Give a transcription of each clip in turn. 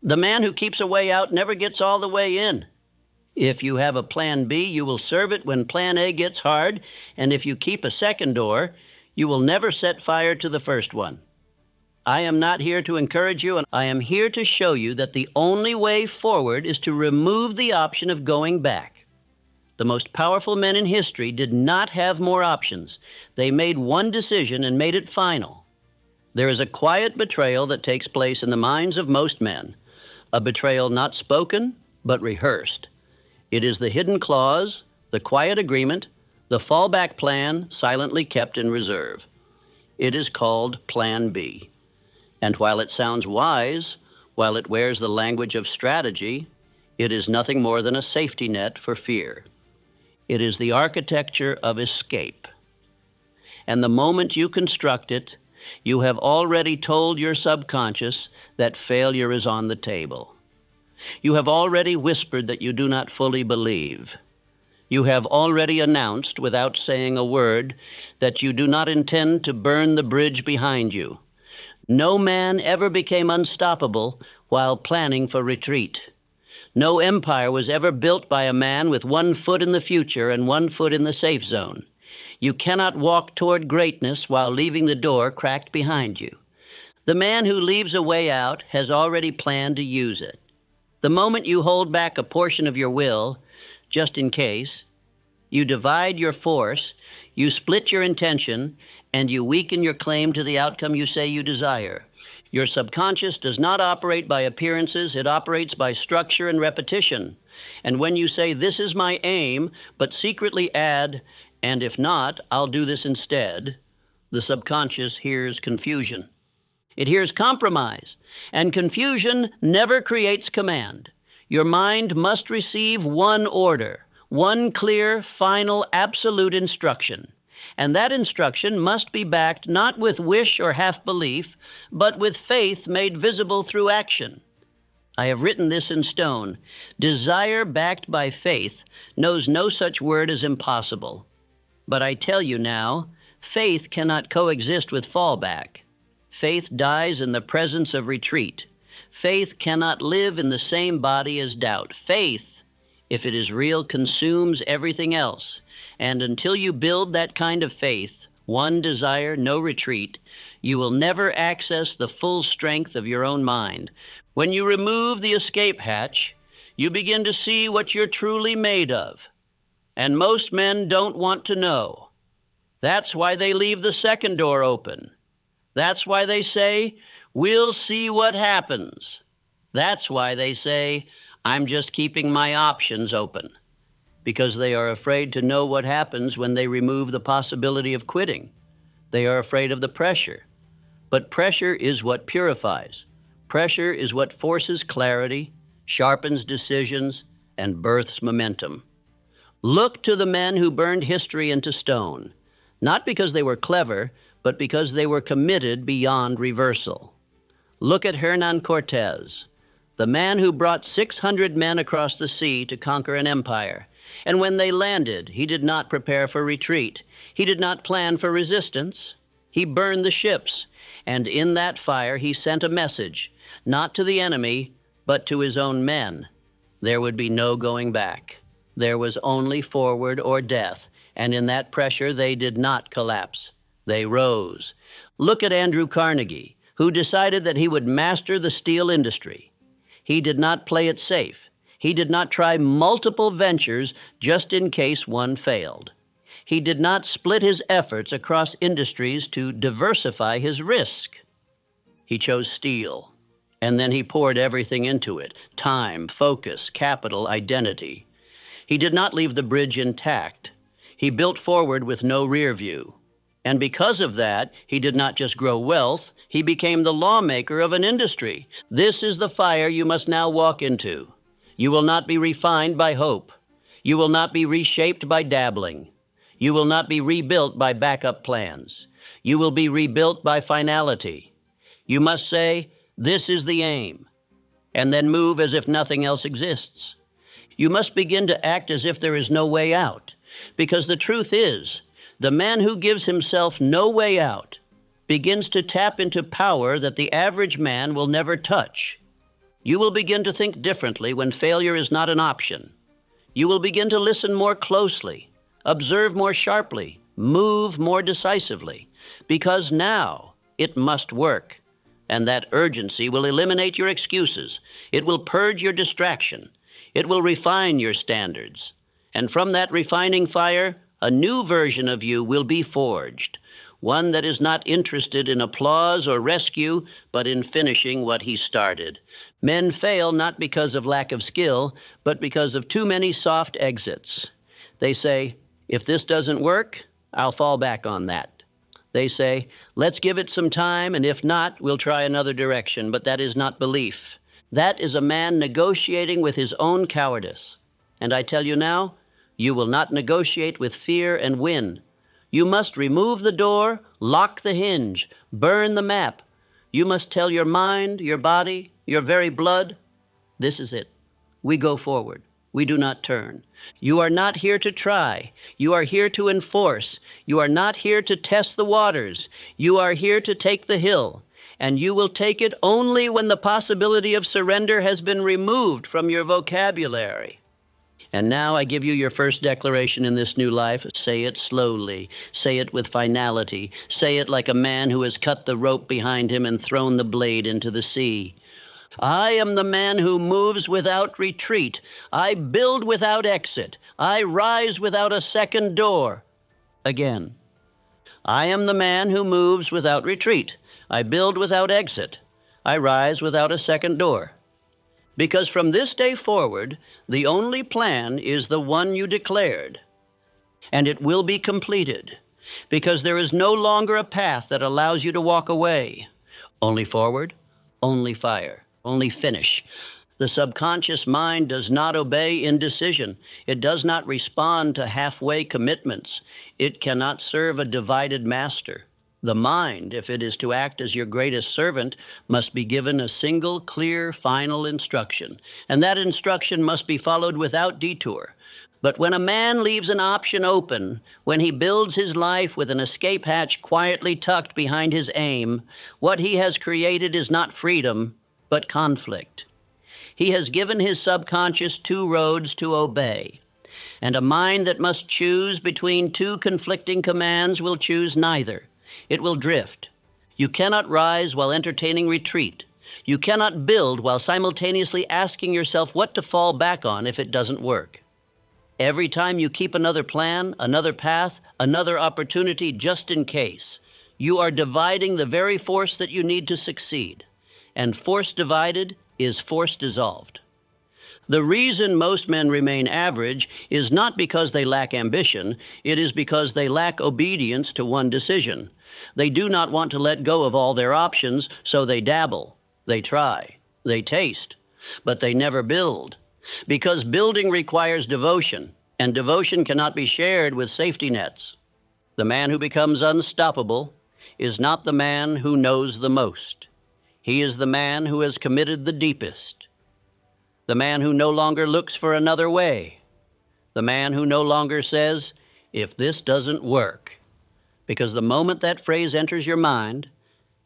The man who keeps a way out never gets all the way in. If you have a plan B, you will serve it when plan A gets hard, and if you keep a second door, you will never set fire to the first one. I am not here to encourage you, and I am here to show you that the only way forward is to remove the option of going back. The most powerful men in history did not have more options. They made one decision and made it final. There is a quiet betrayal that takes place in the minds of most men, a betrayal not spoken, but rehearsed. It is the hidden clause, the quiet agreement, the fallback plan silently kept in reserve. It is called Plan B. And while it sounds wise, while it wears the language of strategy, it is nothing more than a safety net for fear. It is the architecture of escape. And the moment you construct it, you have already told your subconscious that failure is on the table. You have already whispered that you do not fully believe. You have already announced, without saying a word, that you do not intend to burn the bridge behind you. No man ever became unstoppable while planning for retreat. No empire was ever built by a man with 1 foot in the future and 1 foot in the safe zone. You cannot walk toward greatness while leaving the door cracked behind you. The man who leaves a way out has already planned to use it. The moment you hold back a portion of your will, just in case, you divide your force, you split your intention, and you weaken your claim to the outcome you say you desire. Your subconscious does not operate by appearances, it operates by structure and repetition. And when you say, "This is my aim," but secretly add, "and if not, I'll do this instead," the subconscious hears confusion. It hears compromise, and confusion never creates command. Your mind must receive one order, one clear, final, absolute instruction. And that instruction must be backed not with wish or half-belief, but with faith made visible through action. I have written this in stone. Desire backed by faith knows no such word as impossible. But I tell you now, faith cannot coexist with fallback. Faith dies in the presence of retreat. Faith cannot live in the same body as doubt. Faith, if it is real, consumes everything else. And until you build that kind of faith, one desire, no retreat, you will never access the full strength of your own mind. When you remove the escape hatch, you begin to see what you're truly made of. And most men don't want to know. That's why they leave the second door open. That's why they say, "We'll see what happens." That's why they say, "I'm just keeping my options open." Because they are afraid to know what happens when they remove the possibility of quitting. They are afraid of the pressure. But pressure is what purifies. Pressure is what forces clarity, sharpens decisions, and births momentum. Look to the men who burned history into stone, not because they were clever, but because they were committed beyond reversal. Look at Hernán Cortés, the man who brought 600 men across the sea to conquer an empire. And when they landed, he did not prepare for retreat. He did not plan for resistance. He burned the ships, and in that fire he sent a message, not to the enemy, but to his own men. There would be no going back. There was only forward or death, and in that pressure they did not collapse. They rose. Look at Andrew Carnegie, who decided that he would master the steel industry. He did not play it safe. He did not try multiple ventures just in case one failed. He did not split his efforts across industries to diversify his risk. He chose steel, and then he poured everything into it: time, focus, capital, identity. He did not leave the bridge intact. He built forward with no rear view. And because of that, he did not just grow wealth, he became the lawmaker of an industry. This is the fire you must now walk into. You will not be refined by hope. You will not be reshaped by dabbling. You will not be rebuilt by backup plans. You will be rebuilt by finality. You must say, "This is the aim," and then move as if nothing else exists. You must begin to act as if there is no way out, because the truth is, the man who gives himself no way out begins to tap into power that the average man will never touch. You will begin to think differently when failure is not an option. You will begin to listen more closely, observe more sharply, move more decisively, because now it must work. And that urgency will eliminate your excuses. It will purge your distraction. It will refine your standards. And from that refining fire, a new version of you will be forged, one that is not interested in applause or rescue, but in finishing what he started. Men fail not because of lack of skill, but because of too many soft exits. They say, if this doesn't work, I'll fall back on that. They say, let's give it some time, and if not, we'll try another direction. But that is not belief. That is a man negotiating with his own cowardice. And I tell you now, you will not negotiate with fear and win. You must remove the door, lock the hinge, burn the map. You must tell your mind, your body, your very blood, this is it. We go forward. We do not turn. You are not here to try. You are here to enforce. You are not here to test the waters. You are here to take the hill. And you will take it only when the possibility of surrender has been removed from your vocabulary. And now I give you your first declaration in this new life. Say it slowly. Say it with finality. Say it like a man who has cut the rope behind him and thrown the blade into the sea. I am the man who moves without retreat. I build without exit. I rise without a second door. Again. I am the man who moves without retreat. I build without exit. I rise without a second door. Because from this day forward, the only plan is the one you declared. And it will be completed. Because there is no longer a path that allows you to walk away. Only forward, only fire. Only finish. The subconscious mind does not obey indecision. It does not respond to halfway commitments. It cannot serve a divided master. The mind, if it is to act as your greatest servant, must be given a single, clear, final instruction. And that instruction must be followed without detour. But when a man leaves an option open, when he builds his life with an escape hatch quietly tucked behind his aim, what he has created is not freedom, but conflict. He has given his subconscious two roads to obey, and a mind that must choose between two conflicting commands will choose neither. It will drift. You cannot rise while entertaining retreat. You cannot build while simultaneously asking yourself what to fall back on if it doesn't work. Every time you keep another plan, another path, another opportunity just in case, you are dividing the very force that you need to succeed. And force divided is force dissolved. The reason most men remain average is not because they lack ambition. It is because they lack obedience to one decision. They do not want to let go of all their options, so they dabble, they try, they taste, but they never build. Because building requires devotion, and devotion cannot be shared with safety nets. The man who becomes unstoppable is not the man who knows the most. He is the man who has committed the deepest, the man who no longer looks for another way, the man who no longer says, if this doesn't work, because the moment that phrase enters your mind,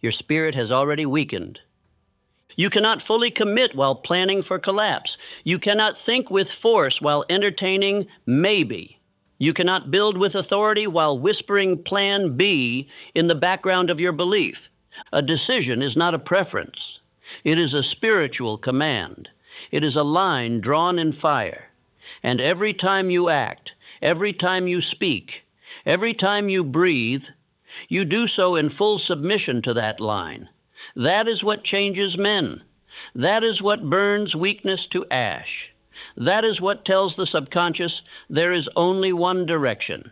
your spirit has already weakened. You cannot fully commit while planning for collapse. You cannot think with force while entertaining maybe. You cannot build with authority while whispering plan B in the background of your belief. A decision is not a preference. It is a spiritual command. It is a line drawn in fire. And every time you act, every time you speak, every time you breathe, you do so in full submission to that line. That is what changes men. That is what burns weakness to ash. That is what tells the subconscious there is only one direction: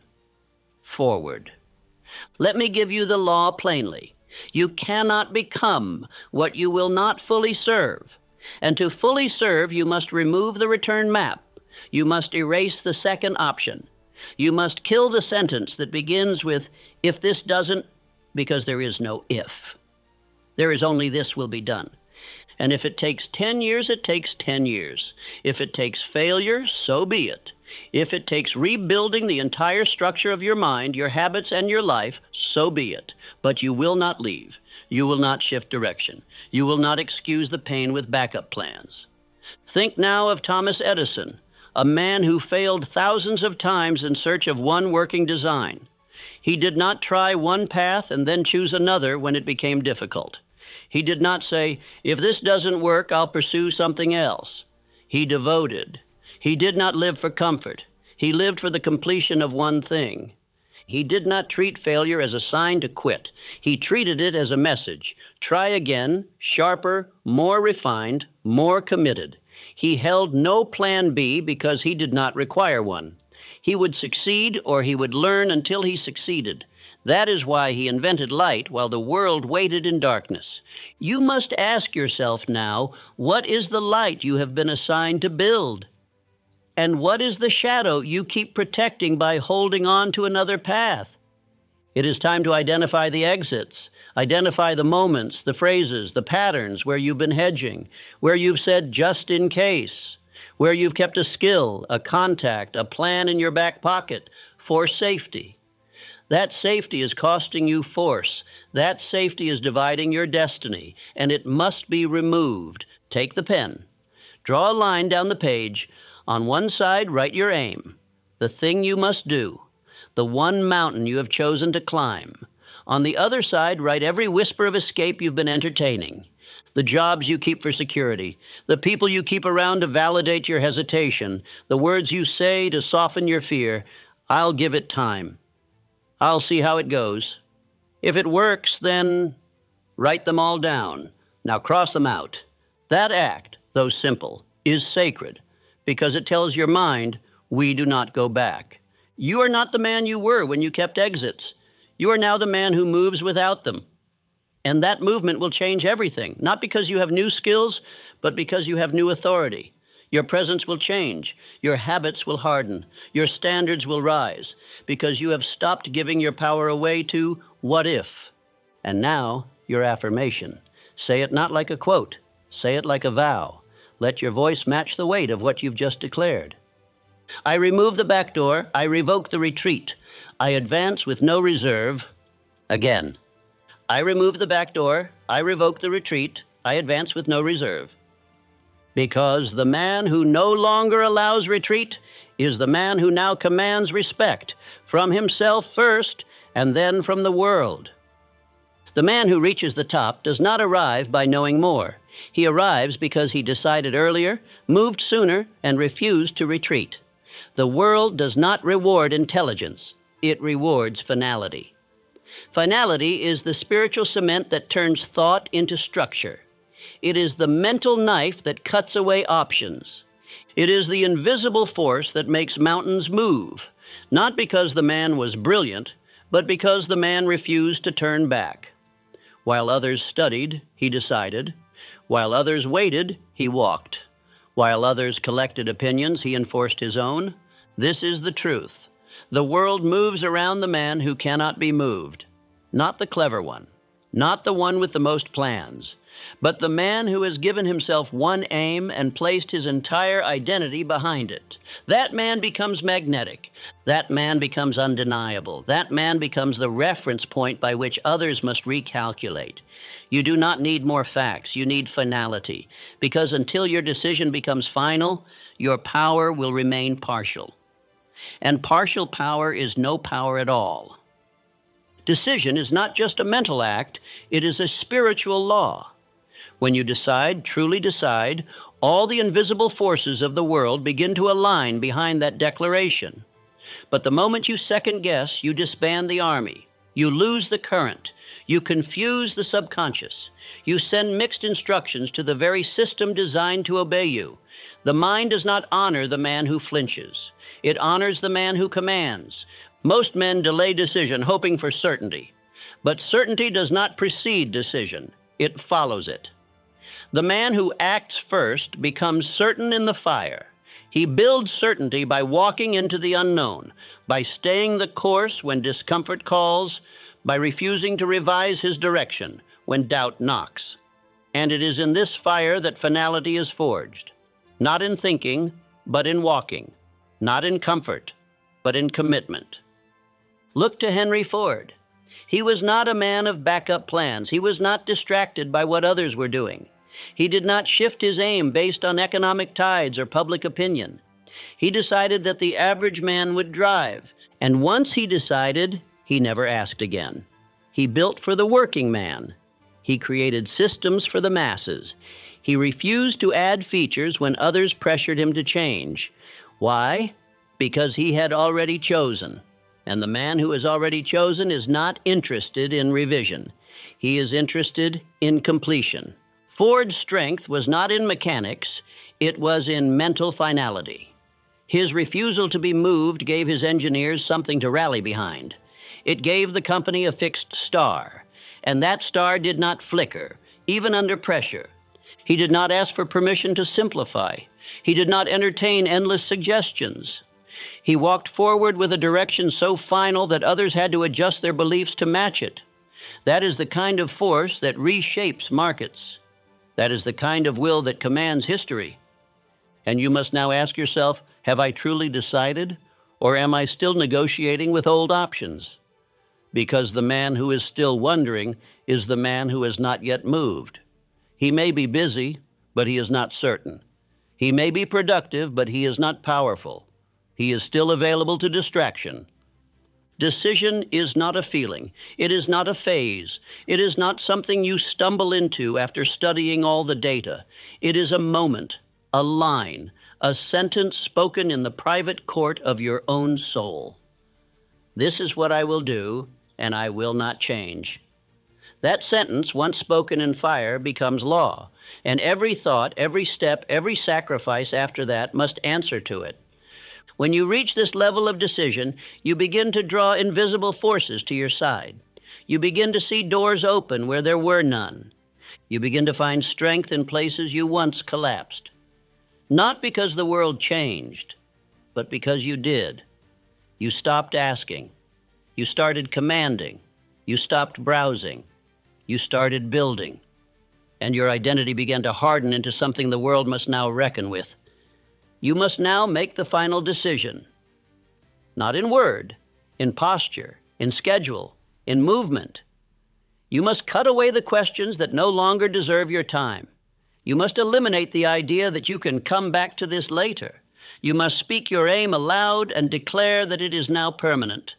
forward. Let me give you the law plainly. You cannot become what you will not fully serve. And to fully serve, you must remove the return map. You must erase the second option. You must kill the sentence that begins with, if this doesn't, because there is no if. There is only this will be done. And if it takes 10 years, it takes 10 years. If it takes failure, so be it. If it takes rebuilding the entire structure of your mind, your habits, and your life, so be it. But you will not leave. You will not shift direction. You will not excuse the pain with backup plans. Think now of Thomas Edison, a man who failed thousands of times in search of one working design. He did not try one path and then choose another when it became difficult. He did not say, "If this doesn't work, I'll pursue something else." He devoted. He did not live for comfort. He lived for the completion of one thing. He did not treat failure as a sign to quit. He treated it as a message. Try again, sharper, more refined, more committed. He held no plan B because he did not require one. He would succeed or he would learn until he succeeded. That is why he invented light while the world waited in darkness. You must ask yourself now, what is the light you have been assigned to build? And what is the shadow you keep protecting by holding on to another path? It is time to identify the exits, identify the moments, the phrases, the patterns where you've been hedging, where you've said just in case, where you've kept a skill, a contact, a plan in your back pocket for safety. That safety is costing you force. That safety is dividing your destiny, and it must be removed. Take the pen. Draw a line down the page. On one side, write your aim, the thing you must do, the one mountain you have chosen to climb. On the other side, write every whisper of escape you've been entertaining, the jobs you keep for security, the people you keep around to validate your hesitation, the words you say to soften your fear. I'll give it time. I'll see how it goes. If it works, then write them all down. Now cross them out. That act, though simple, is sacred because it tells your mind, we do not go back. You are not the man you were when you kept exits. You are now the man who moves without them. And that movement will change everything, not because you have new skills, but because you have new authority. Your presence will change. Your habits will harden. Your standards will rise because you have stopped giving your power away to what if. And now, your affirmation. Say it not like a quote. Say it like a vow. Let your voice match the weight of what you've just declared. I remove the back door. I revoke the retreat. I advance with no reserve. Again. I remove the back door. I revoke the retreat. I advance with no reserve. Because the man who no longer allows retreat is the man who now commands respect from himself first and then from the world. The man who reaches the top does not arrive by knowing more. He arrives because he decided earlier, moved sooner, and refused to retreat. The world does not reward intelligence. It rewards finality. Finality is the spiritual cement that turns thought into structure. It is the mental knife that cuts away options. It is the invisible force that makes mountains move, not because the man was brilliant, but because the man refused to turn back. While others studied, he decided. While others waited, he walked. While others collected opinions, he enforced his own. This is the truth. The world moves around the man who cannot be moved. Not the clever one, not the one with the most plans, but the man who has given himself one aim and placed his entire identity behind it. That man becomes magnetic. That man becomes undeniable. That man becomes the reference point by which others must recalculate. You do not need more facts. You need finality, because until your decision becomes final, your power will remain partial. And partial power is no power at all. Decision is not just a mental act, it is a spiritual law. When you decide, truly decide, all the invisible forces of the world begin to align behind that declaration. But the moment you second guess, you disband the army. You lose the current. You confuse the subconscious. You send mixed instructions to the very system designed to obey you. The mind does not honor the man who flinches. It honors the man who commands. Most men delay decision, hoping for certainty. But certainty does not precede decision. It follows it. The man who acts first becomes certain in the fire. He builds certainty by walking into the unknown, by staying the course when discomfort calls, by refusing to revise his direction when doubt knocks. And it is in this fire that finality is forged. Not in thinking, but in walking. Not in comfort, but in commitment. Look to Henry Ford. He was not a man of backup plans. He was not distracted by what others were doing. He did not shift his aim based on economic tides or public opinion. He decided that the average man would drive, and once he decided, he never asked again. He built for the working man. He created systems for the masses. He refused to add features when others pressured him to change. Why? Because he had already chosen. And the man who has already chosen is not interested in revision. He is interested in completion. Ford's strength was not in mechanics, it was in mental finality. His refusal to be moved gave his engineers something to rally behind. It gave the company a fixed star, and that star did not flicker, even under pressure. He did not ask for permission to simplify. He did not entertain endless suggestions. He walked forward with a direction so final that others had to adjust their beliefs to match it. That is the kind of force that reshapes markets. That is the kind of will that commands history. And you must now ask yourself, have I truly decided, or am I still negotiating with old options? Because the man who is still wondering is the man who has not yet moved. He may be busy, but he is not certain. He may be productive, but he is not powerful. He is still available to distraction. Decision is not a feeling. It is not a phase. It is not something you stumble into after studying all the data. It is a moment, a line, a sentence spoken in the private court of your own soul. This is what I will do, and I will not change. That sentence, once spoken in fire, becomes law, and every thought, every step, every sacrifice after that must answer to it. When you reach this level of decision, you begin to draw invisible forces to your side. You begin to see doors open where there were none. You begin to find strength in places you once collapsed. Not because the world changed, but because you did. You stopped asking. You started commanding. You stopped browsing. You started building. And your identity began to harden into something the world must now reckon with. You must now make the final decision. Not in word, in posture, in schedule, in movement. You must cut away the questions that no longer deserve your time. You must eliminate the idea that you can come back to this later. You must speak your aim aloud and declare that it is now permanent.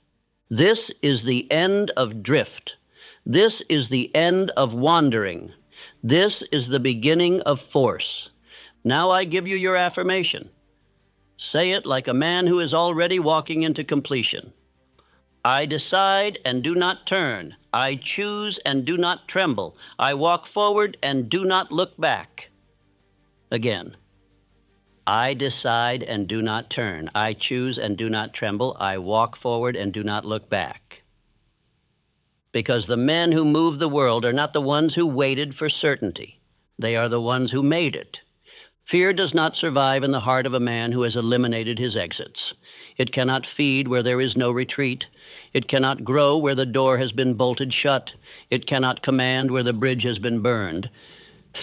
This is the end of drift. This is the end of wandering. This is the beginning of force. Now I give you your affirmation. Say it like a man who is already walking into completion. I decide and do not turn. I choose and do not tremble. I walk forward and do not look back. Again. I decide and do not turn. I choose and do not tremble. I walk forward and do not look back. Because the men who move the world are not the ones who waited for certainty. They are the ones who made it. Fear does not survive in the heart of a man who has eliminated his exits. It cannot feed where there is no retreat. It cannot grow where the door has been bolted shut. It cannot command where the bridge has been burned.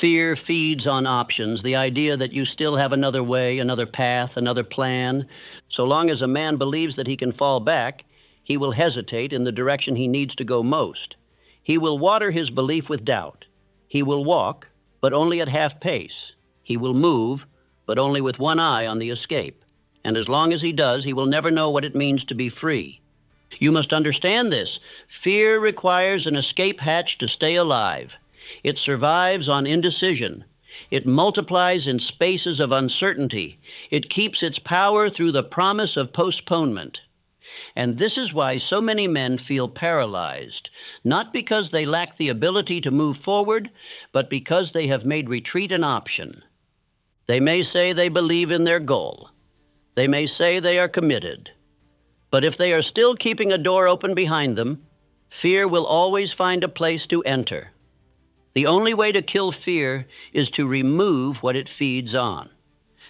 Fear feeds on options, the idea that you still have another way, another path, another plan. So long as a man believes that he can fall back, he will hesitate in the direction he needs to go most. He will water his belief with doubt. He will walk, but only at half pace. He will move, but only with one eye on the escape. And as long as he does, he will never know what it means to be free. You must understand this. Fear requires an escape hatch to stay alive. It survives on indecision. It multiplies in spaces of uncertainty. It keeps its power through the promise of postponement. And this is why so many men feel paralyzed, not because they lack the ability to move forward, but because they have made retreat an option. They may say they believe in their goal. They may say they are committed. But if they are still keeping a door open behind them, fear will always find a place to enter. The only way to kill fear is to remove what it feeds on.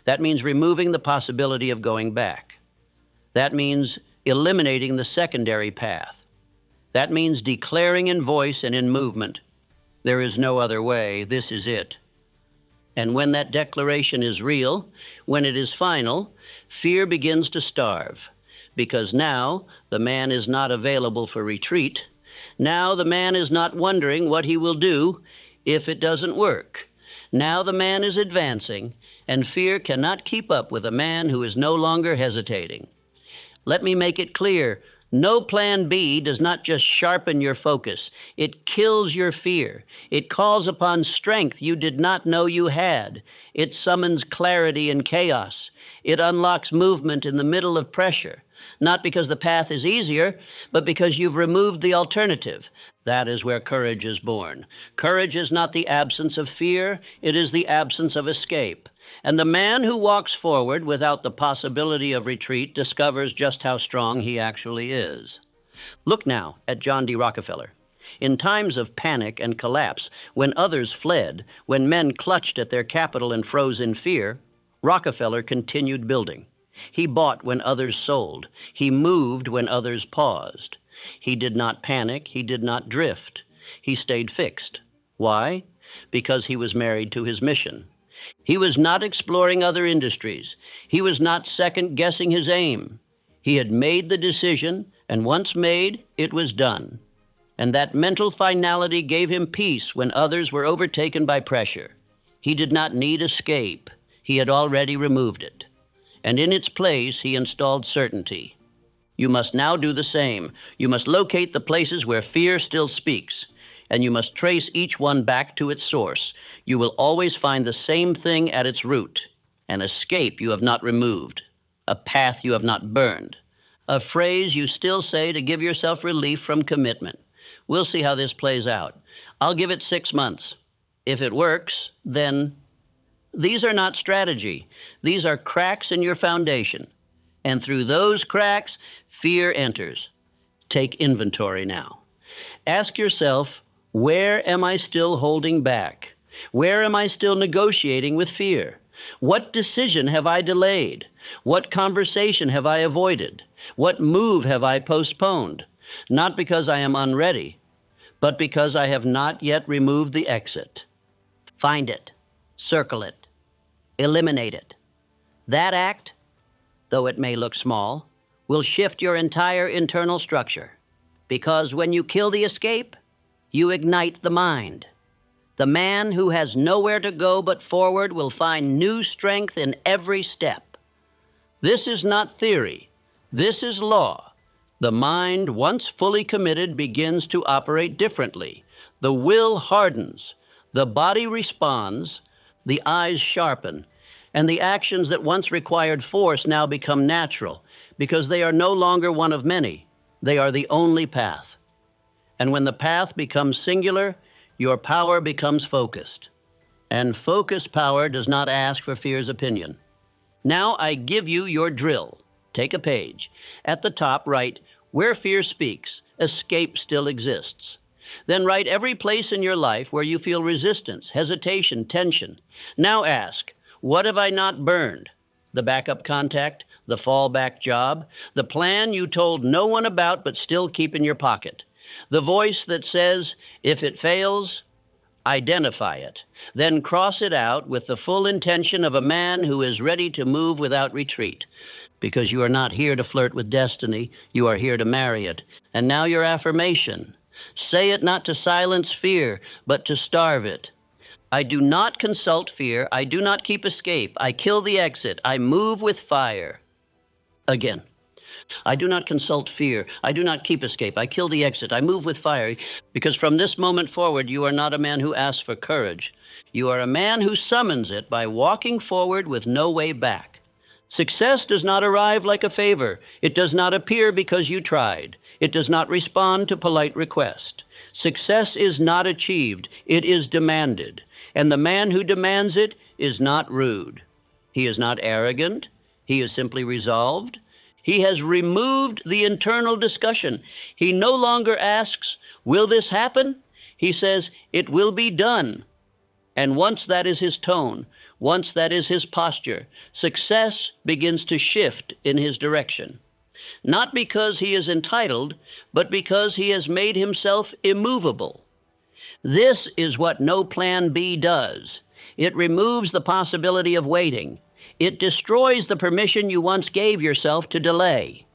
That means removing the possibility of going back. That means eliminating the secondary path. That means declaring in voice and in movement, there is no other way, this is it. And when that declaration is real, when it is final, fear begins to starve, because now the man is not available for retreat. Now the man is not wondering what he will do if it doesn't work. Now the man is advancing, and fear cannot keep up with a man who is no longer hesitating. Let me make it clear. No plan B does not just sharpen your focus. It kills your fear. It calls upon strength you did not know you had. It summons clarity in chaos. It unlocks movement in the middle of pressure. Not because the path is easier, but because you've removed the alternative. That is where courage is born. Courage is not the absence of fear. It is the absence of escape. And the man who walks forward without the possibility of retreat discovers just how strong he actually is. Look now at John D. Rockefeller. In times of panic and collapse, when others fled, when men clutched at their capital and froze in fear, Rockefeller continued building. He bought when others sold. He moved when others paused. He did not panic. He did not drift. He stayed fixed. Why? Because he was married to his mission. He was not exploring other industries. He was not second-guessing his aim. He had made the decision, and once made, it was done. And that mental finality gave him peace when others were overtaken by pressure. He did not need escape. He had already removed it. And in its place, he installed certainty. You must now do the same. You must locate the places where fear still speaks, and you must trace each one back to its source. You will always find the same thing at its root: an escape you have not removed, a path you have not burned, a phrase you still say to give yourself relief from commitment. We'll see how this plays out. I'll give it 6 months. If it works, then... These are not strategy. These are cracks in your foundation. And through those cracks, fear enters. Take inventory now. Ask yourself, where am I still holding back? Where am I still negotiating with fear? What decision have I delayed? What conversation have I avoided? What move have I postponed? Not because I am unready, but because I have not yet removed the exit. Find it, circle it, eliminate it. That act, though it may look small, will shift your entire internal structure. Because when you kill the escape, you ignite the mind. The man who has nowhere to go but forward will find new strength in every step. This is not theory. This is law. The mind, once fully committed, begins to operate differently. The will hardens. The body responds. The eyes sharpen. And the actions that once required force now become natural, because they are no longer one of many. They are the only path. And when the path becomes singular, your power becomes focused. And focused power does not ask for fear's opinion. Now I give you your drill. Take a page. At the top, write, where fear speaks, escape still exists. Then write every place in your life where you feel resistance, hesitation, tension. Now ask, what have I not burned? The backup contact, the fallback job, the plan you told no one about but still keep in your pocket. The voice that says, if it fails, identify it. Then cross it out with the full intention of a man who is ready to move without retreat. Because you are not here to flirt with destiny, you are here to marry it. And now your affirmation. Say it not to silence fear, but to starve it. I do not consult fear. I do not keep escape. I kill the exit. I move with fire. Again. I do not consult fear. I do not keep escape. I kill the exit. I move with fire. Because from this moment forward, you are not a man who asks for courage. You are a man who summons it by walking forward with no way back. Success does not arrive like a favor. It does not appear because you tried. It does not respond to polite request. Success is not achieved. It is demanded. And the man who demands it is not rude. He is not arrogant. He is simply resolved. He has removed the internal discussion. He no longer asks, will this happen? He says, it will be done. And once that is his tone, once that is his posture, success begins to shift in his direction. Not because he is entitled, but because he has made himself immovable. This is what no plan B does. It removes the possibility of waiting. It destroys the permission you once gave yourself to delay.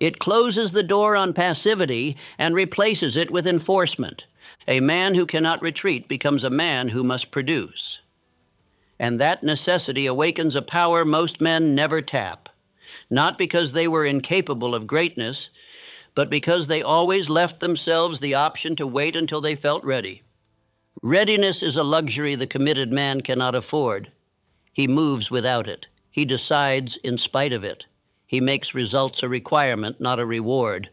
It closes the door on passivity and replaces it with enforcement. A man who cannot retreat becomes a man who must produce. And that necessity awakens a power most men never tap, not because they were incapable of greatness, but because they always left themselves the option to wait until they felt ready. Readiness is a luxury the committed man cannot afford. He moves without it. He decides in spite of it. He makes results a requirement, not a reward.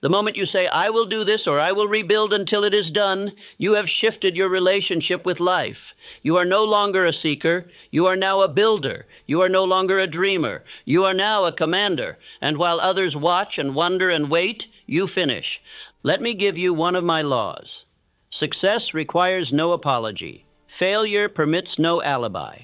The moment you say, I will do this or I will rebuild until it is done, you have shifted your relationship with life. You are no longer a seeker. You are now a builder. You are no longer a dreamer. You are now a commander. And while others watch and wonder and wait, you finish. Let me give you one of my laws. Success requires no apology. Failure permits no alibi.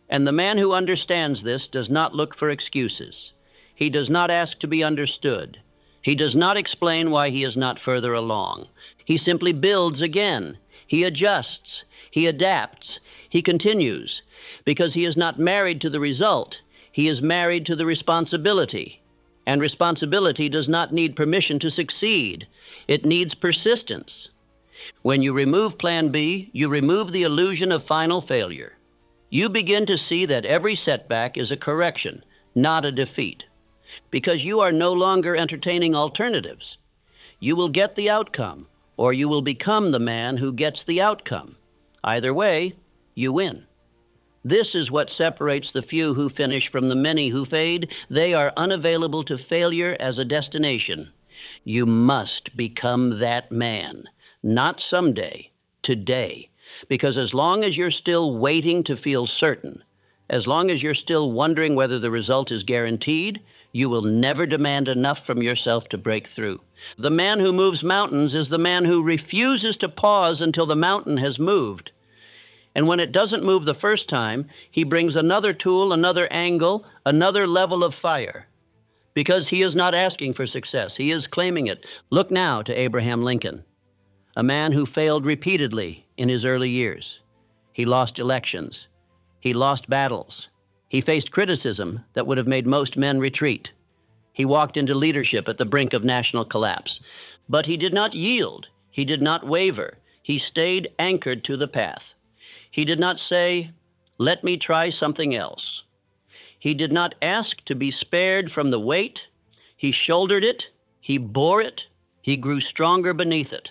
And the man who understands this does not look for excuses. He does not ask to be understood. He does not explain why he is not further along. He simply builds again. He adjusts. He adapts. He continues. Because he is not married to the result. He is married to the responsibility. And responsibility does not need permission to succeed. It needs persistence. When you remove Plan B, you remove the illusion of final failure. You begin to see that every setback is a correction, not a defeat. Because you are no longer entertaining alternatives. You will get the outcome, or you will become the man who gets the outcome. Either way, you win. This is what separates the few who finish from the many who fade. They are unavailable to failure as a destination. You must become that man, not someday, today. Because as long as you're still waiting to feel certain, as long as you're still wondering whether the result is guaranteed, you will never demand enough from yourself to break through. The man who moves mountains is the man who refuses to pause until the mountain has moved. And when it doesn't move the first time, he brings another tool, another angle, another level of fire. Because he is not asking for success, he is claiming it. Look now to Abraham Lincoln, a man who failed repeatedly in his early years. He lost elections. He lost battles. He faced criticism that would have made most men retreat. He walked into leadership at the brink of national collapse. But he did not yield. He did not waver. He stayed anchored to the path. He did not say, let me try something else. He did not ask to be spared from the weight. He shouldered it. He bore it. He grew stronger beneath it.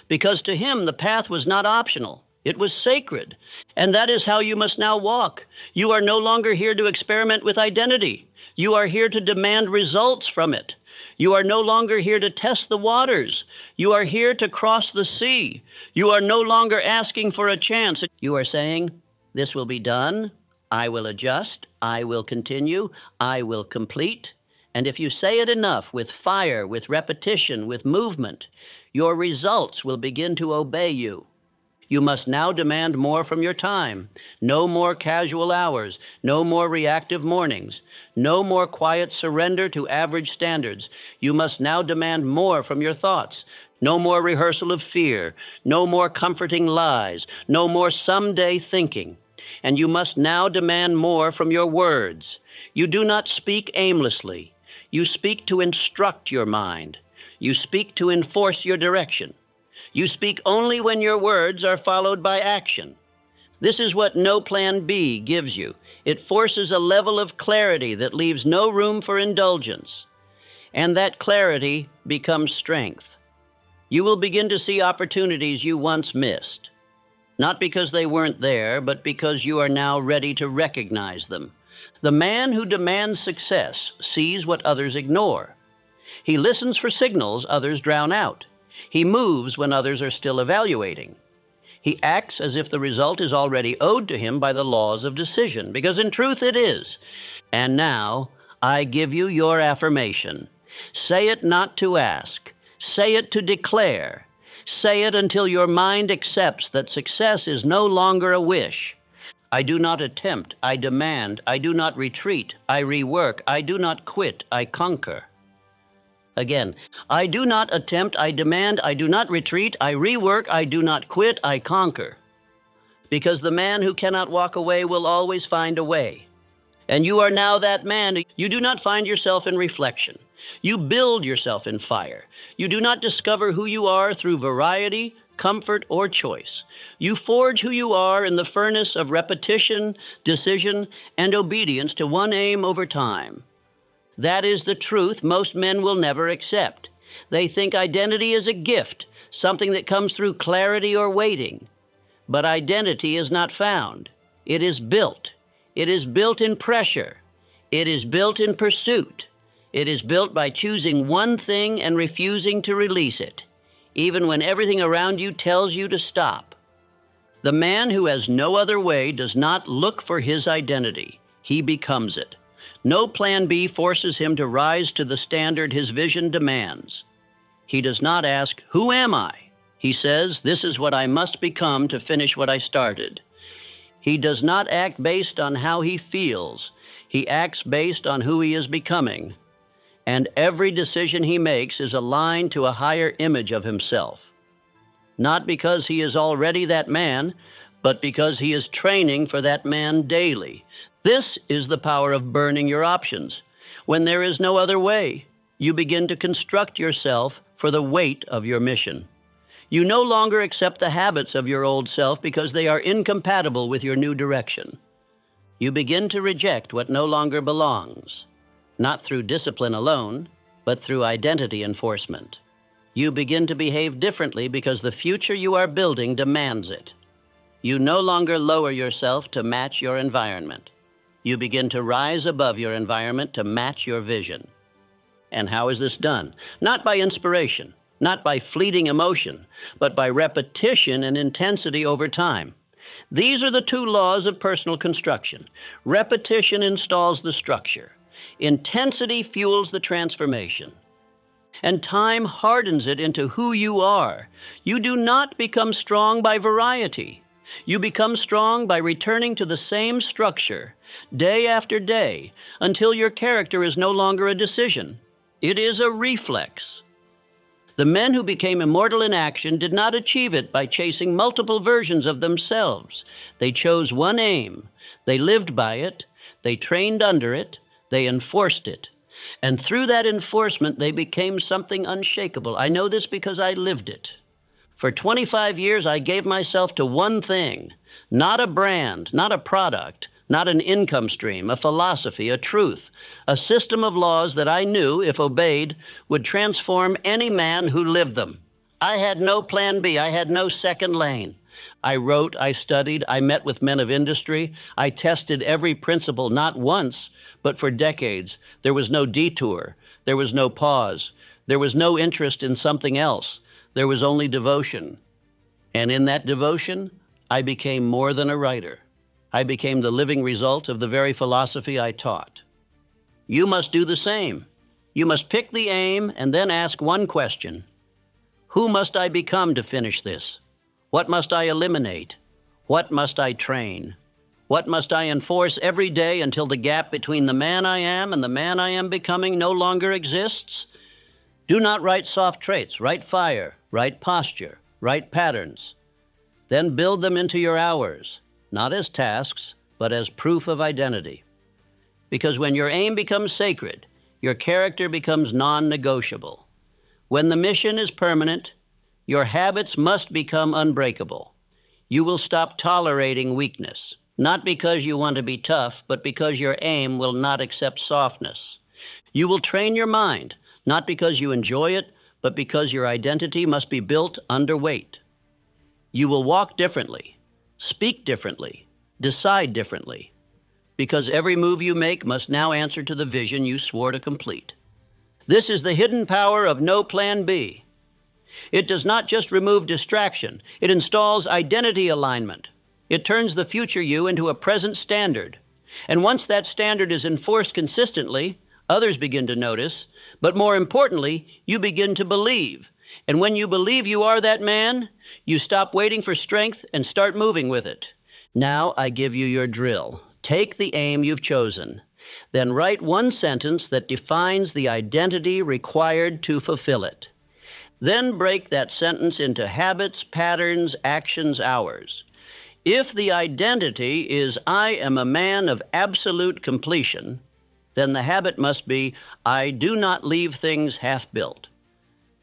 Because to him, the path was not optional. It was sacred. And that is how you must now walk. You are no longer here to experiment with identity. You are here to demand results from it. You are no longer here to test the waters. You are here to cross the sea. You are no longer asking for a chance. You are saying, this will be done. I will adjust. I will continue. I will complete. And if you say it enough, with fire, with repetition, with movement, your results will begin to obey you. You must now demand more from your time. No more casual hours. No more reactive mornings. No more quiet surrender to average standards. You must now demand more from your thoughts. No more rehearsal of fear. No more comforting lies. No more someday thinking. And you must now demand more from your words. You do not speak aimlessly. You speak to instruct your mind. You speak to enforce your direction. You speak only when your words are followed by action. This is what no Plan B gives you. It forces a level of clarity that leaves no room for indulgence. And that clarity becomes strength. You will begin to see opportunities you once missed. Not because they weren't there, but because you are now ready to recognize them. The man who demands success sees what others ignore. He listens for signals others drown out. He moves when others are still evaluating. He acts as if the result is already owed to him by the laws of decision, because in truth it is. And now, I give you your affirmation. Say it not to ask. Say it to declare. Say it until your mind accepts that success is no longer a wish. I do not attempt, I demand. I do not retreat, I rework. I do not quit, I conquer. Again, I do not attempt, I demand, I do not retreat, I rework, I do not quit, I conquer. Because the man who cannot walk away will always find a way. And you are now that man. You do not find yourself in reflection. You build yourself in fire. You do not discover who you are through variety, comfort, or choice. You forge who you are in the furnace of repetition, decision, and obedience to one aim over time. That is the truth most men will never accept. They think identity is a gift, something that comes through clarity or waiting. But identity is not found. It is built. It is built in pressure. It is built in pursuit. It is built by choosing one thing and refusing to release it, even when everything around you tells you to stop. The man who has no other way does not look for his identity. He becomes it. No plan B forces him to rise to the standard his vision demands. He does not ask, "Who am I?" He says, "This is what I must become to finish what I started." He does not act based on how he feels. He acts based on who he is becoming. And every decision he makes is aligned to a higher image of himself. Not because he is already that man, but because he is training for that man daily. This is the power of burning your options. When there is no other way, you begin to construct yourself for the weight of your mission. You no longer accept the habits of your old self because they are incompatible with your new direction. You begin to reject what no longer belongs, not through discipline alone, but through identity enforcement. You begin to behave differently because the future you are building demands it. You no longer lower yourself to match your environment. You begin to rise above your environment to match your vision. And how is this done? Not by inspiration, not by fleeting emotion, but by repetition and intensity over time. These are the two laws of personal construction. Repetition installs the structure. Intensity fuels the transformation. And time hardens it into who you are. You do not become strong by variety. You become strong by returning to the same structure day after day until your character is no longer a decision. It is a reflex. The men who became immortal in action did not achieve it by chasing multiple versions of themselves. They chose one aim. They lived by it. They trained under it. They enforced it. And through that enforcement, they became something unshakable. I know this because I lived it. For 25 years, I gave myself to one thing, not a brand, not a product, not an income stream, a philosophy, a truth, a system of laws that I knew, if obeyed, would transform any man who lived them. I had no plan B. I had no second lane. I wrote, I studied, I met with men of industry. I tested every principle, not once, but for decades. There was no detour. There was no pause. There was no interest in something else. There was only devotion. And in that devotion, I became more than a writer. I became the living result of the very philosophy I taught. You must do the same. You must pick the aim and then ask one question. Who must I become to finish this? What must I eliminate? What must I train? What must I enforce every day until the gap between the man I am and the man I am becoming no longer exists? Do not write soft traits. Write fire. Write posture. Write patterns. Then build them into your hours, not as tasks, but as proof of identity. Because when your aim becomes sacred, your character becomes non-negotiable. When the mission is permanent, your habits must become unbreakable. You will stop tolerating weakness, not because you want to be tough, but because your aim will not accept softness. You will train your mind, not because you enjoy it, but because your identity must be built under weight. You will walk differently, speak differently, decide differently, because every move you make must now answer to the vision you swore to complete. This is the hidden power of no plan B. It does not just remove distraction, it installs identity alignment. It turns the future you into a present standard. And once that standard is enforced consistently, others begin to notice, but more importantly, you begin to believe. And when you believe you are that man, you stop waiting for strength and start moving with it. Now I give you your drill. Take the aim you've chosen. Then write one sentence that defines the identity required to fulfill it. Then break that sentence into habits, patterns, actions, hours. If the identity is I am a man of absolute completion, then the habit must be, I do not leave things half-built.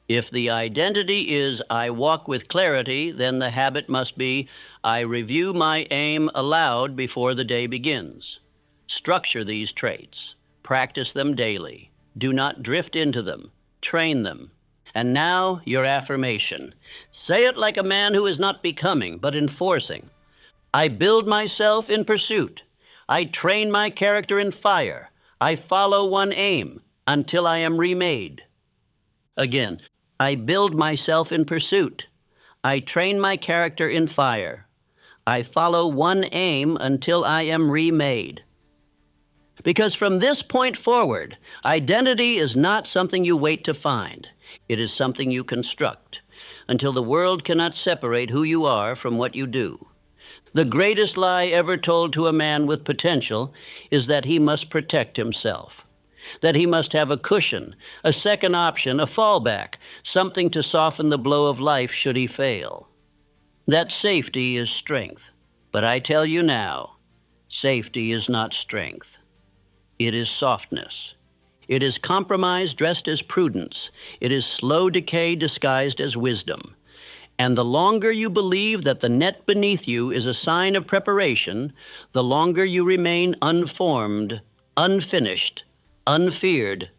If the identity is, I walk with clarity, then the habit must be, I review my aim aloud before the day begins. Structure these traits. Practice them daily. Do not drift into them. Train them. And now, your affirmation. Say it like a man who is not becoming, but enforcing. I build myself in pursuit. I train my character in fire. I follow one aim until I am remade. Again, I build myself in pursuit. I train my character in fire. I follow one aim until I am remade. Because from this point forward, identity is not something you wait to find. It is something you construct until the world cannot separate who you are from what you do. The greatest lie ever told to a man with potential is that he must protect himself, that he must have a cushion, a second option, a fallback, something to soften the blow of life should he fail. That safety is strength. But I tell you now, safety is not strength. It is softness. It is compromise dressed as prudence. It is slow decay disguised as wisdom. And the longer you believe that the net beneath you is a sign of preparation, the longer you remain unformed, unfinished, unfeared.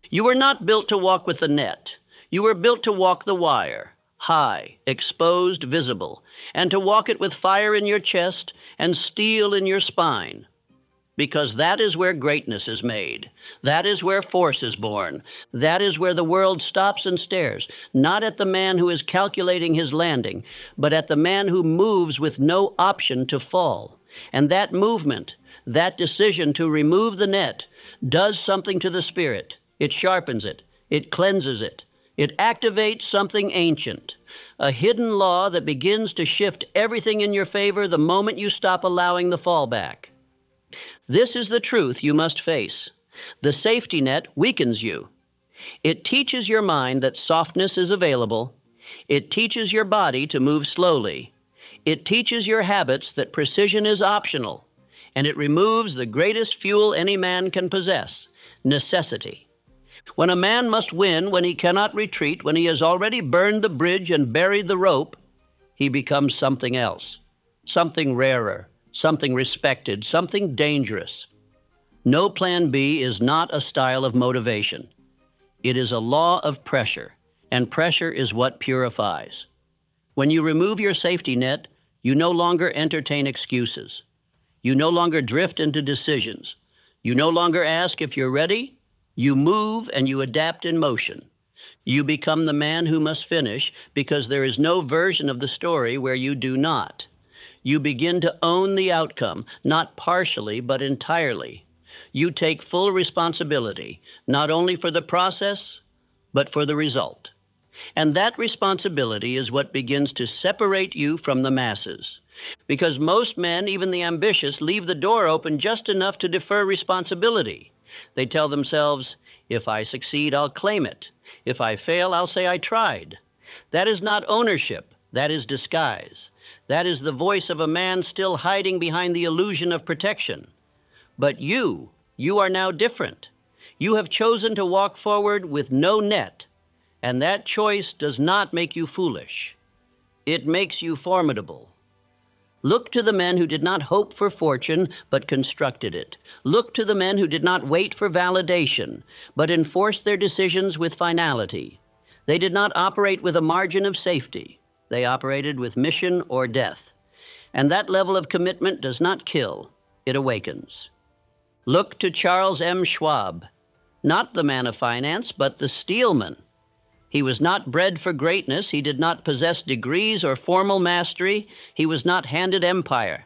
You were not built to walk with the net. You were built to walk the wire, high, exposed, visible, and to walk it with fire in your chest and steel in your spine. Because that is where greatness is made. That is where force is born. That is where the world stops and stares, not at the man who is calculating his landing, but at the man who moves with no option to fall. And that movement, that decision to remove the net, does something to the spirit. It sharpens it. It cleanses it. It activates something ancient, a hidden law that begins to shift everything in your favor the moment you stop allowing the fallback. This is the truth you must face. The safety net weakens you. It teaches your mind that softness is available. It teaches your body to move slowly. It teaches your habits that precision is optional. And it removes the greatest fuel any man can possess, necessity. When a man must win, when he cannot retreat, when he has already burned the bridge and buried the rope, he becomes something else, something rarer, something respected, something dangerous. No plan B is not a style of motivation. It is a law of pressure, and pressure is what purifies. When you remove your safety net, you no longer entertain excuses. You no longer drift into decisions. You no longer ask if you're ready. You move and you adapt in motion. You become the man who must finish because there is no version of the story where you do not. You begin to own the outcome, not partially, but entirely. You take full responsibility, not only for the process, but for the result. And that responsibility is what begins to separate you from the masses. Because most men, even the ambitious, leave the door open just enough to defer responsibility. They tell themselves, if I succeed, I'll claim it. If I fail, I'll say I tried. That is not ownership. That is disguise. That is the voice of a man still hiding behind the illusion of protection. But you are now different. You have chosen to walk forward with no net, and that choice does not make you foolish. It makes you formidable. Look to the men who did not hope for fortune, but constructed it. Look to the men who did not wait for validation, but enforced their decisions with finality. They did not operate with a margin of safety. They operated with mission or death. And that level of commitment does not kill, it awakens. Look to Charles M. Schwab, not the man of finance, but the steelman. He was not bred for greatness. He did not possess degrees or formal mastery. He was not handed empire.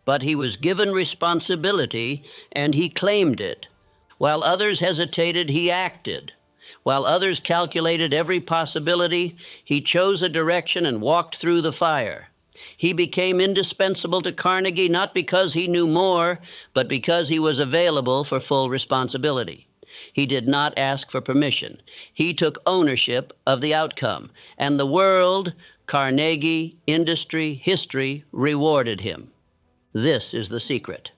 But he was given responsibility, and he claimed it. While others hesitated, he acted. While others calculated every possibility, he chose a direction and walked through the fire. He became indispensable to Carnegie not because he knew more, but because he was available for full responsibility. He did not ask for permission. He took ownership of the outcome, and the world, Carnegie, industry, history rewarded him. This is the secret.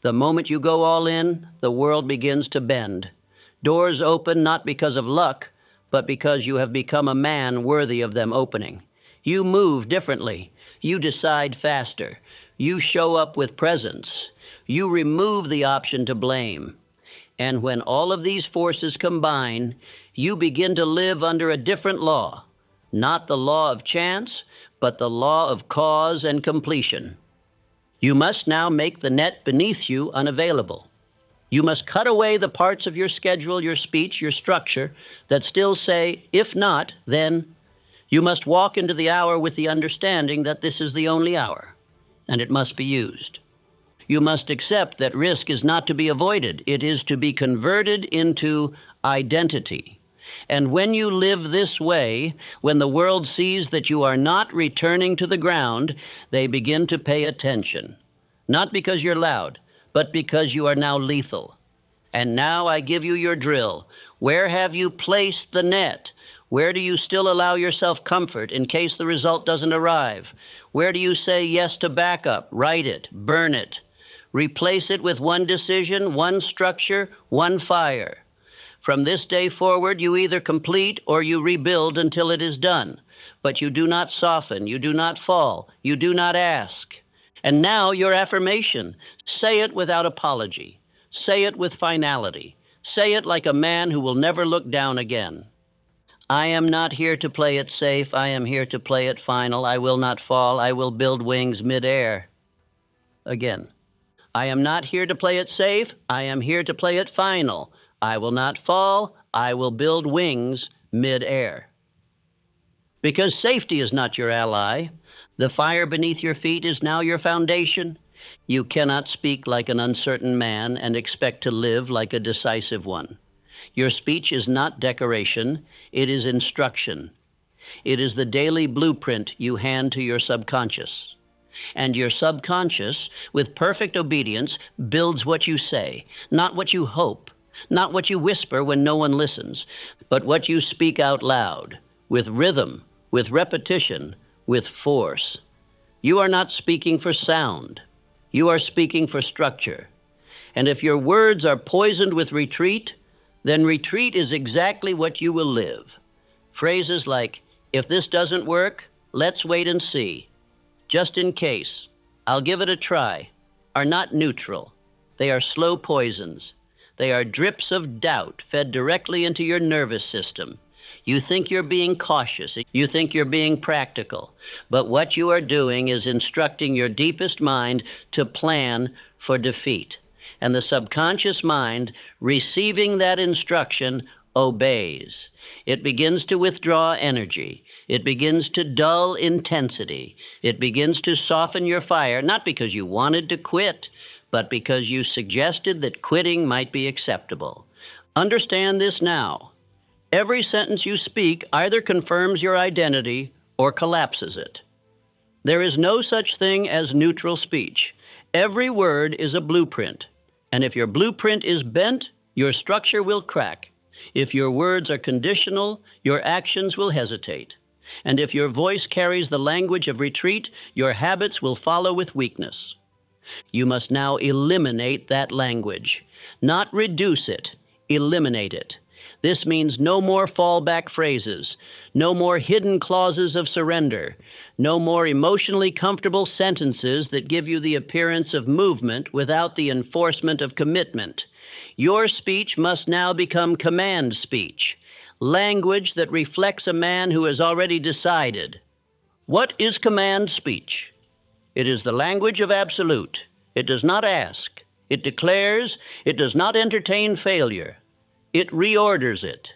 The moment you go all in, the world begins to bend. Doors open not because of luck, but because you have become a man worthy of them opening. You move differently. You decide faster. You show up with presence. You remove the option to blame. And when all of these forces combine, you begin to live under a different law. Not the law of chance, but the law of cause and completion. You must now make the net beneath you unavailable. You must cut away the parts of your schedule, your speech, your structure that still say, if not, then. You must walk into the hour with the understanding that this is the only hour, and it must be used. You must accept that risk is not to be avoided. It is to be converted into identity. And when you live this way, when the world sees that you are not returning to the ground, they begin to pay attention. Not because you're loud, but because you are now lethal. And now I give you your drill. Where have you placed the net? Where do you still allow yourself comfort in case the result doesn't arrive? Where do you say yes to backup, write it, burn it? Replace it with one decision, one structure, one fire. From this day forward, you either complete or you rebuild until it is done. But you do not soften, you do not fall, you do not ask. And now your affirmation. Say it without apology. Say it with finality. Say it like a man who will never look down again. I am not here to play it safe. I am here to play it final. I will not fall. I will build wings midair. Again. I am not here to play it safe. I am here to play it final. I will not fall. I will build wings midair. Because safety is not your ally. The fire beneath your feet is now your foundation. You cannot speak like an uncertain man and expect to live like a decisive one. Your speech is not decoration, it is instruction. It is the daily blueprint you hand to your subconscious. And your subconscious, with perfect obedience, builds what you say, not what you hope, not what you whisper when no one listens, but what you speak out loud, with rhythm, with repetition, with force. You are not speaking for sound. You are speaking for structure. And if your words are poisoned with retreat, then retreat is exactly what you will live. Phrases like, if this doesn't work, let's wait and see. Just in case, I'll give it a try, are not neutral. They are slow poisons. They are drips of doubt fed directly into your nervous system. You think you're being cautious. You think you're being practical. But what you are doing is instructing your deepest mind to plan for defeat. And the subconscious mind, receiving that instruction, obeys. It begins to withdraw energy. It begins to dull intensity. It begins to soften your fire, not because you wanted to quit, but because you suggested that quitting might be acceptable. Understand this now. Every sentence you speak either confirms your identity or collapses it. There is no such thing as neutral speech. Every word is a blueprint. And if your blueprint is bent, your structure will crack. If your words are conditional, your actions will hesitate. And if your voice carries the language of retreat, your habits will follow with weakness. You must now eliminate that language. Not reduce it, eliminate it. This means no more fallback phrases, no more hidden clauses of surrender, no more emotionally comfortable sentences that give you the appearance of movement without the enforcement of commitment. Your speech must now become command speech, language that reflects a man who has already decided. What is command speech? It is the language of absolute. It does not ask. It declares. It does not entertain failure. It reorders it.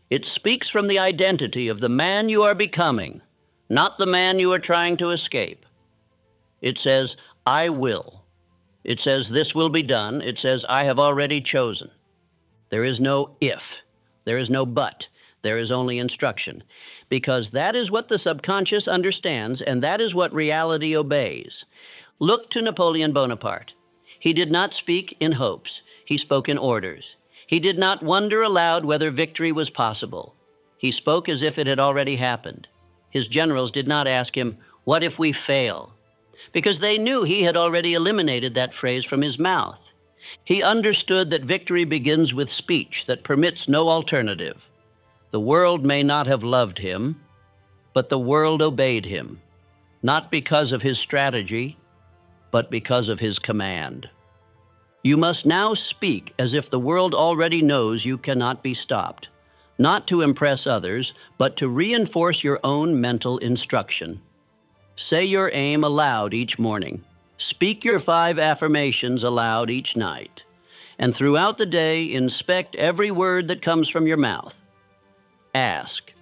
It speaks from the identity of the man you are becoming, not the man you are trying to escape. It says, I will. It says, this will be done. It says, I have already chosen. There is no if. There is no but. There is only instruction. Because that is what the subconscious understands, and that is what reality obeys. Look to Napoleon Bonaparte. He did not speak in hopes. He spoke in orders. He did not wonder aloud whether victory was possible. He spoke as if it had already happened. His generals did not ask him, what if we fail? Because they knew he had already eliminated that phrase from his mouth. He understood that victory begins with speech that permits no alternative. The world may not have loved him, but the world obeyed him, not because of his strategy, but because of his command. You must now speak as if the world already knows you cannot be stopped, not to impress others, but to reinforce your own mental instruction. Say your aim aloud each morning. Speak your 5 affirmations aloud each night. And throughout the day, inspect every word that comes from your mouth. Ask,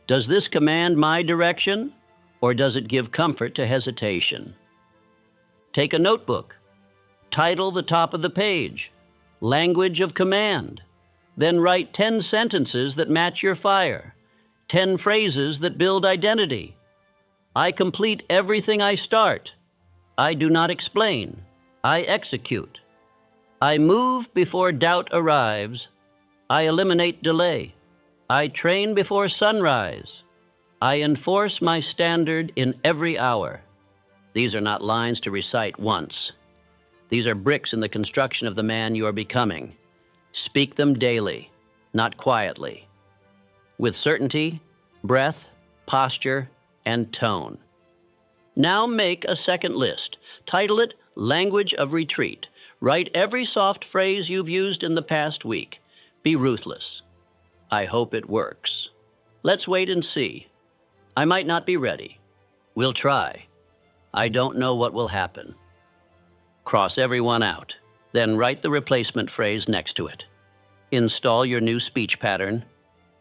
does this command my direction, or does it give comfort to hesitation? Take a notebook. Title the top of the page, Language of Command. Then write 10 sentences that match your fire, 10 phrases that build identity. I complete everything I start. I do not explain. I execute. I move before doubt arrives. I eliminate delay. I train before sunrise. I enforce my standard in every hour. These are not lines to recite once. These are bricks in the construction of the man you are becoming. Speak them daily, not quietly, with certainty, breath, posture, and tone. Now make a second list. Title it Language of Retreat. Write every soft phrase you've used in the past week. Be ruthless. I hope it works. Let's wait and see. I might not be ready. We'll try. I don't know what will happen. Cross everyone out. Then write the replacement phrase next to it. Install your new speech pattern,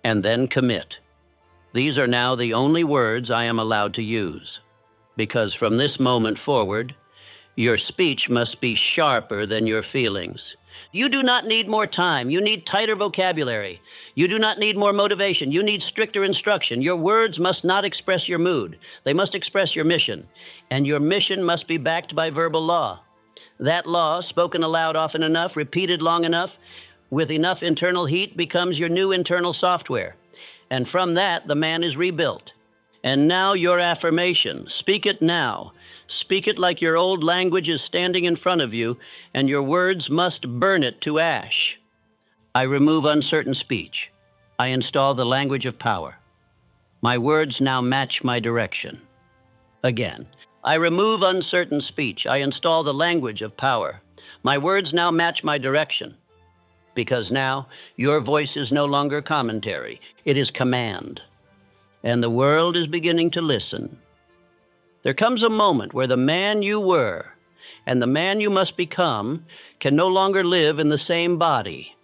and then commit. These are now the only words I am allowed to use, because from this moment forward, your speech must be sharper than your feelings. You do not need more time. You need tighter vocabulary. You do not need more motivation. You need stricter instruction. Your words must not express your mood. They must express your mission, and your mission must be backed by verbal law. That law, spoken aloud often enough, repeated long enough, with enough internal heat, becomes your new internal software. And from that, the man is rebuilt. And now your affirmation. Speak it now. Speak it like your old language is standing in front of you, and your words must burn it to ash. I remove uncertain speech. I install the language of power. My words now match my direction. Again. I remove uncertain speech. I install the language of power. My words now match my direction. Because now, your voice is no longer commentary. It is command. And the world is beginning to listen. There comes a moment where the man you were and the man you must become can no longer live in the same body.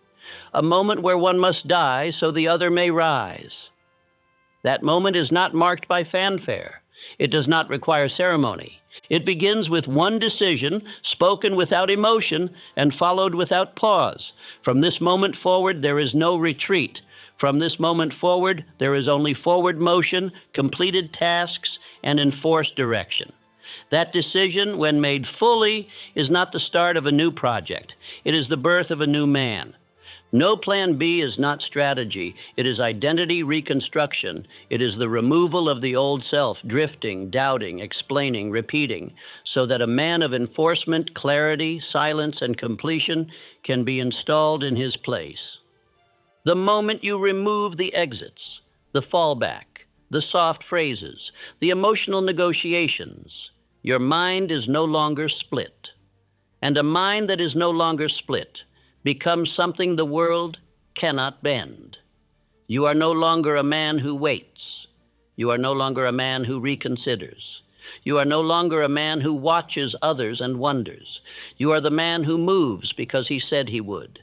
A moment where one must die so the other may rise. That moment is not marked by fanfare. It does not require ceremony. It begins with one decision, spoken without emotion and followed without pause. From this moment forward, there is no retreat. From this moment forward, there is only forward motion, completed tasks, and enforced direction. That decision, when made fully, is not the start of a new project. It is the birth of a new man. No plan B is not strategy. It is identity reconstruction. It is the removal of the old self, drifting, doubting, explaining, repeating, so that a man of enforcement, clarity, silence, and completion can be installed in his place. The moment you remove the exits, the fallback, the soft phrases, the emotional negotiations, your mind is no longer split. And a mind that is no longer split becomes something the world cannot bend. You are no longer a man who waits. You are no longer a man who reconsiders. You are no longer a man who watches others and wonders. You are the man who moves because he said he would.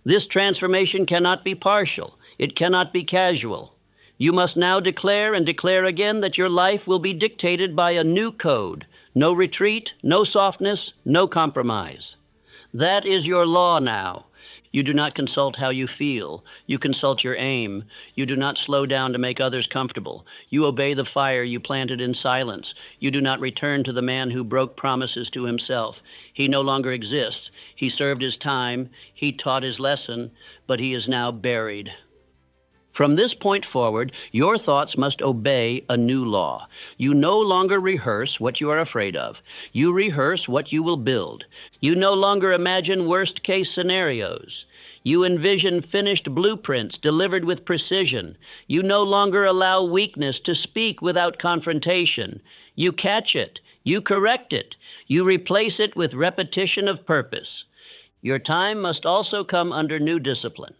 This transformation cannot be partial. It cannot be casual. You must now declare and declare again that your life will be dictated by a new code. No retreat, no softness, no compromise. That is your law now. You do not consult how you feel. You consult your aim. You do not slow down to make others comfortable. You obey the fire you planted in silence. You do not return to the man who broke promises to himself. He no longer exists. He served his time. He taught his lesson, but he is now buried. From this point forward, your thoughts must obey a new law. You no longer rehearse what you are afraid of. You rehearse what you will build. You no longer imagine worst-case scenarios. You envision finished blueprints delivered with precision. You no longer allow weakness to speak without confrontation. You catch it. You correct it. You replace it with repetition of purpose. Your time must also come under new discipline.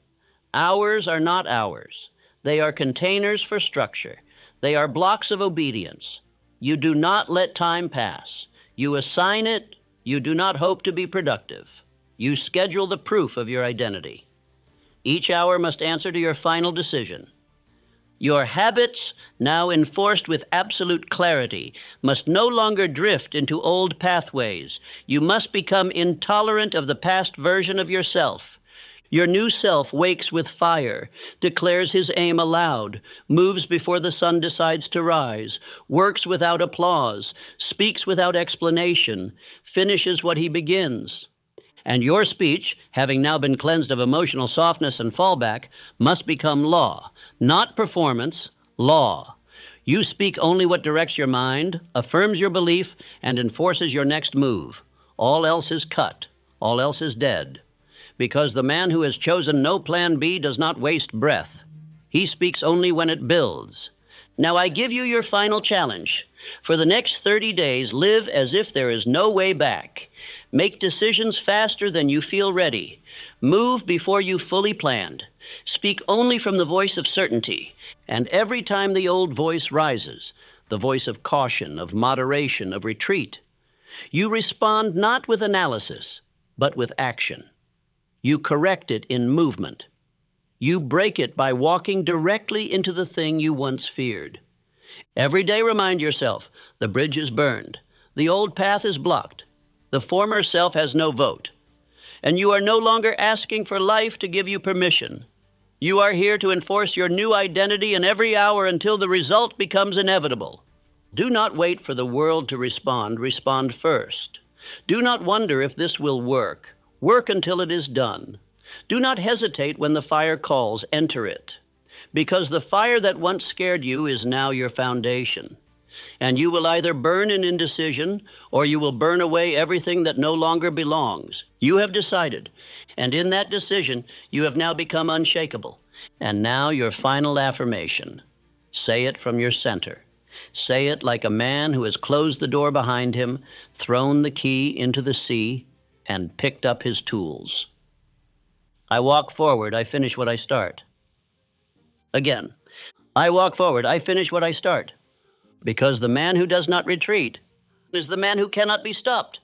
Hours are not hours. They are containers for structure. They are blocks of obedience. You do not let time pass. You assign it. You do not hope to be productive. You schedule the proof of your identity. Each hour must answer to your final decision. Your habits, now enforced with absolute clarity, must no longer drift into old pathways. You must become intolerant of the past version of yourself. Your new self wakes with fire, declares his aim aloud, moves before the sun decides to rise, works without applause, speaks without explanation, finishes what he begins. And your speech, having now been cleansed of emotional softness and fallback, must become law, not performance, law. You speak only what directs your mind, affirms your belief, and enforces your next move. All else is cut. All else is dead. Because the man who has chosen no plan B does not waste breath. He speaks only when it builds. Now I give you your final challenge. For the next 30 days, live as if there is no way back. Make decisions faster than you feel ready. Move before you fully planned. Speak only from the voice of certainty. And every time the old voice rises, the voice of caution, of moderation, of retreat, you respond not with analysis, but with action. You correct it in movement. You break it by walking directly into the thing you once feared. Every day remind yourself, the bridge is burned. The old path is blocked. The former self has no vote. And you are no longer asking for life to give you permission. You are here to enforce your new identity in every hour until the result becomes inevitable. Do not wait for the world to respond. Respond first. Do not wonder if this will work. Work until it is done. Do not hesitate when the fire calls. Enter it. Because the fire that once scared you is now your foundation. And you will either burn in indecision, or you will burn away everything that no longer belongs. You have decided, and in that decision, you have now become unshakable. And now your final affirmation. Say it from your center. Say it like a man who has closed the door behind him, thrown the key into the sea, and picked up his tools. I walk forward, I finish what I start. Again, I walk forward, I finish what I start. Because the man who does not retreat is the man who cannot be stopped.